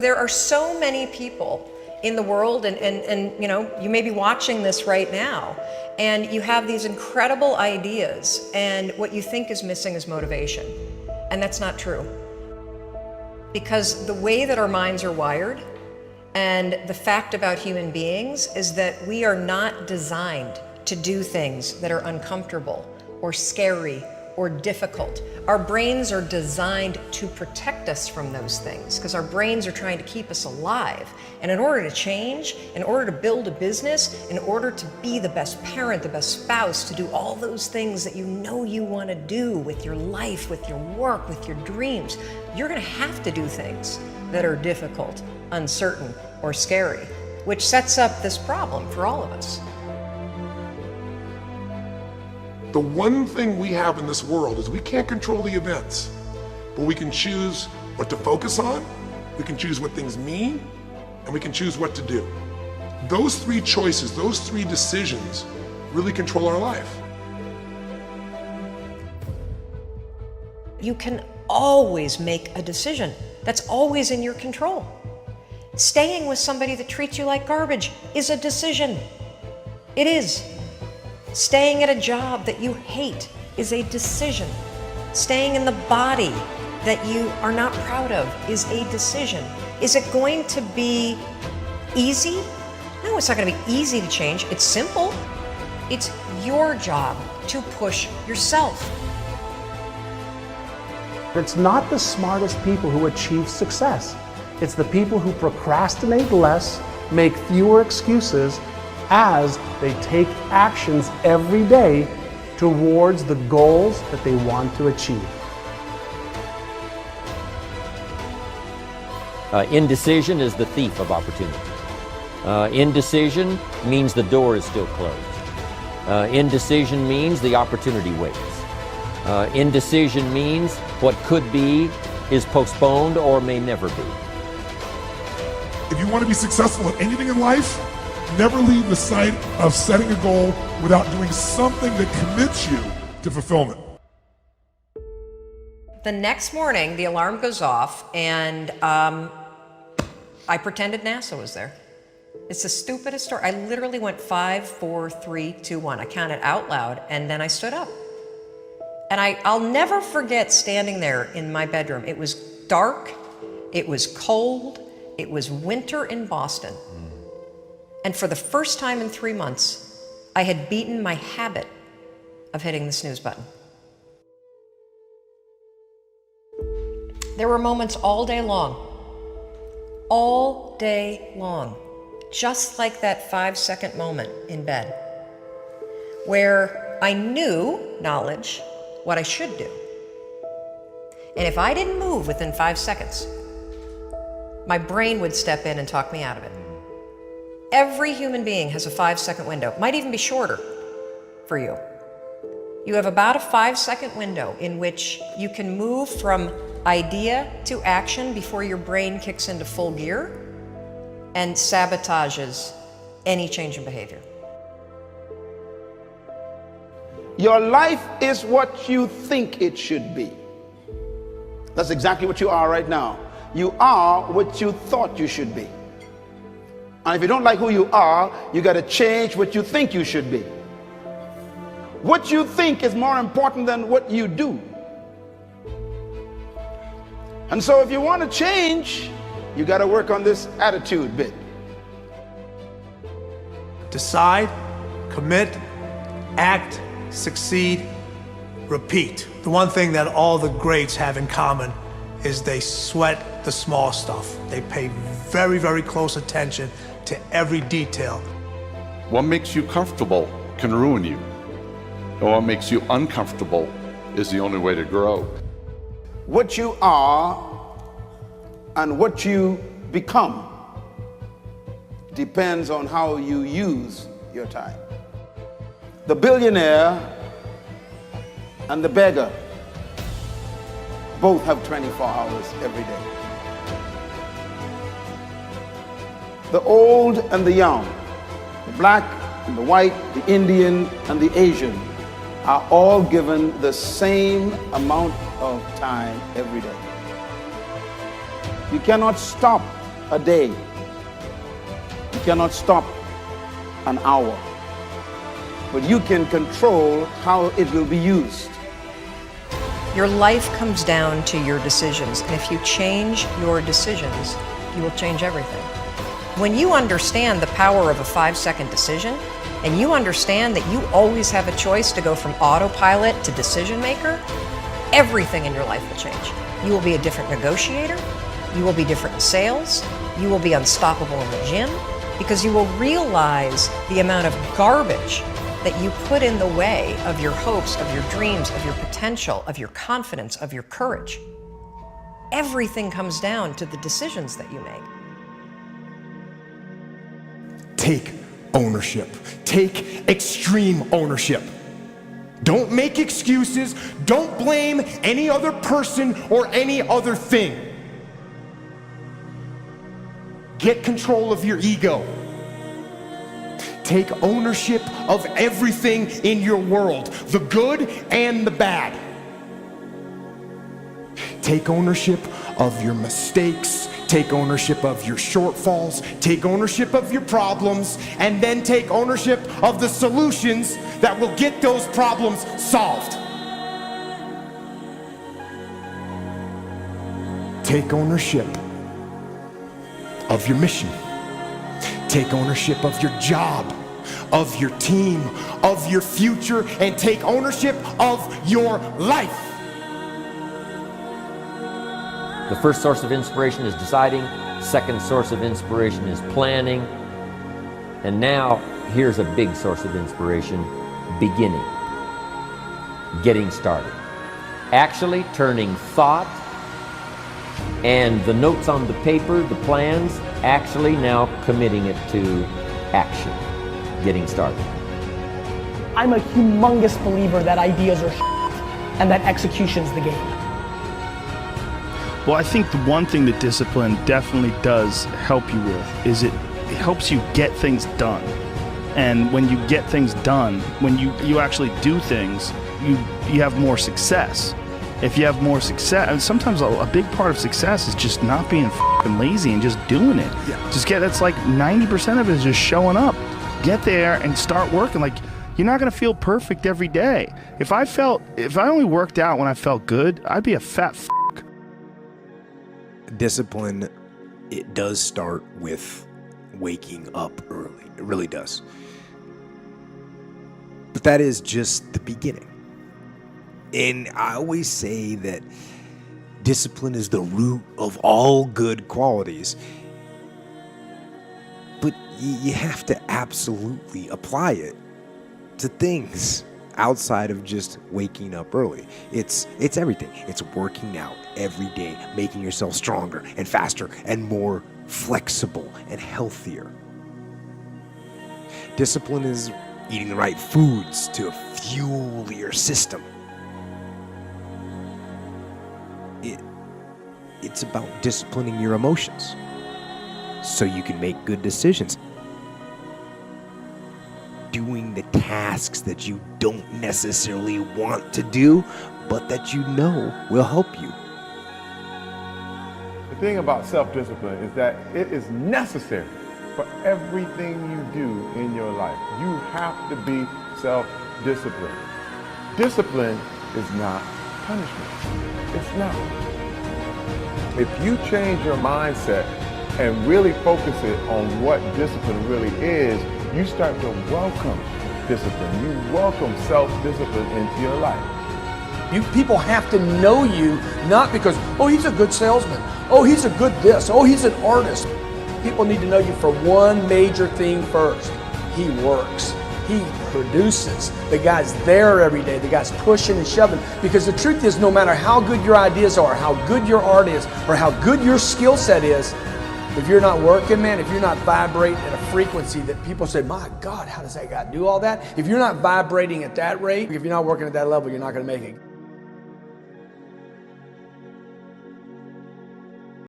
There are so many people in the world, and you know, you may be watching this right now, and you have these incredible ideas, and what you think is missing is motivation. And that's not true. Because the way that our minds are wired, and the fact about human beings is that we are not designed to do things that are uncomfortable or scary or difficult. Our brains are designed to protect us from those things because our brains are trying to keep us alive. And in order to change, in order to build a business, in order to be the best parent, the best spouse, to do all those things that you know you want to do with your life, with your work, with your dreams, you're going to have to do things that are difficult, uncertain, or scary, which sets up this problem for all of us. The one thing we have in this world is we can't control the events, but we can choose what to focus on, we can choose what things mean, and we can choose what to do. Those three choices, those three decisions really control our life. You can always make a decision. That's always in your control. Staying with somebody that treats you like garbage is a decision. It is. Staying at a job that you hate is a decision. Staying in the body that you are not proud of is a decision. Is it going to be easy? No, it's not going to be easy to change. It's simple. It's your job to push yourself. It's not the smartest people who achieve success. It's the people who procrastinate less, make fewer excuses, as they take actions every day towards the goals that they want to achieve. Indecision is the thief of opportunity. Indecision means the door is still closed. Indecision means the opportunity waits. Indecision means what could be is postponed or may never be. If you want to be successful at anything in life, never leave the sight of setting a goal without doing something that commits you to fulfillment. The next morning, the alarm goes off, and I pretended NASA was there. It's the stupidest story. I literally went 5, 4, 3, 2, 1. I counted out loud, and then I stood up. And I'll never forget standing there in my bedroom. It was dark, it was cold, it was winter in Boston. And for the first time in 3 months, I had beaten my habit of hitting the snooze button. There were moments all day long, just like that 5-second moment in bed, where I knew, knowledge, what I should do. And if I didn't move within 5 seconds, my brain would step in and talk me out of it. Every human being has a 5-second window. Might even be shorter for you. You have about a 5-second window in which you can move from idea to action before your brain kicks into full gear and sabotages any change in behavior. Your life is what you think it should be. That's exactly what you are right now. You are what you thought you should be. And if you don't like who you are, you got to change what you think you should be. What you think is more important than what you do. And so if you want to change, you got to work on this attitude bit. Decide, commit, act, succeed, repeat. The one thing that all the greats have in common is they sweat the small stuff. They pay very, very close attention to every detail. What makes you comfortable can ruin you. And what makes you uncomfortable is the only way to grow. What you are and what you become depends on how you use your time. The billionaire and the beggar both have 24 hours every day. The old and the young, the black and the white, the Indian and the Asian are all given the same amount of time every day. You cannot stop a day. You cannot stop an hour. But you can control how it will be used. Your life comes down to your decisions, and if you change your decisions, you will change everything. When you understand the power of a 5-second decision, and you understand that you always have a choice to go from autopilot to decision maker, everything in your life will change. You will be a different negotiator, you will be different in sales, you will be unstoppable in the gym, because you will realize the amount of garbage that you put in the way of your hopes, of your dreams, of your potential, of your confidence, of your courage. Everything comes down to the decisions that you make. Take ownership. Take extreme ownership. Don't make excuses. Don't blame any other person or any other thing. Get control of your ego. Take ownership of everything in your world, the good and the bad. Take ownership of your mistakes. Take ownership of your shortfalls. Take ownership of your problems. And then take ownership of the solutions that will get those problems solved. Take ownership of your mission. Take ownership of your job, of your team, of your future, and take ownership of your life. The first source of inspiration is deciding. Second source of inspiration is planning. And now, here's a big source of inspiration, beginning. Getting started. Actually turning thought and the notes on the paper, the plans, actually now committing it to action. Getting started. I'm a humongous believer that ideas are and that execution's the game. Well, I think the one thing that discipline definitely does help you with is it helps you get things done. And when you get things done, when you actually do things, you have more success. If you have more success, and sometimes a big part of success is just not being f***ing lazy and just doing it. Yeah. That's like 90% of it is just showing up. Get there and start working. Like, you're not gonna feel perfect every day. If I only worked out when I felt good, I'd be a fat f***. Discipline, it does start with waking up early. It really does. But that is just the beginning. And I always say that discipline is the root of all good qualities. But you have to absolutely apply it to things outside of just waking up early. It's everything. It's working out every day, making yourself stronger and faster and more flexible and healthier. Discipline is eating the right foods to fuel your system. It's about disciplining your emotions so you can make good decisions. Doing the tasks that you don't necessarily want to do, but that you know will help you. The thing about self-discipline is that it is necessary for everything you do in your life. You have to be self-disciplined. Discipline is not punishment. It's not. If you change your mindset and really focus it on what discipline really is, you start to welcome discipline. You welcome self-discipline into your life. You people have to know you, not because, oh, he's a good salesman. Oh, he's a good this. Oh, he's an artist. People need to know you for one major thing first. He works. He produces. The guy's there every day. The guy's pushing and shoving. Because the truth is, no matter how good your ideas are, how good your art is, or how good your skill set is, if you're not working, man, if you're not vibrating at a frequency that people say, my God, how does that guy do all that? If you're not vibrating at that rate, if you're not working at that level, you're not going to make it.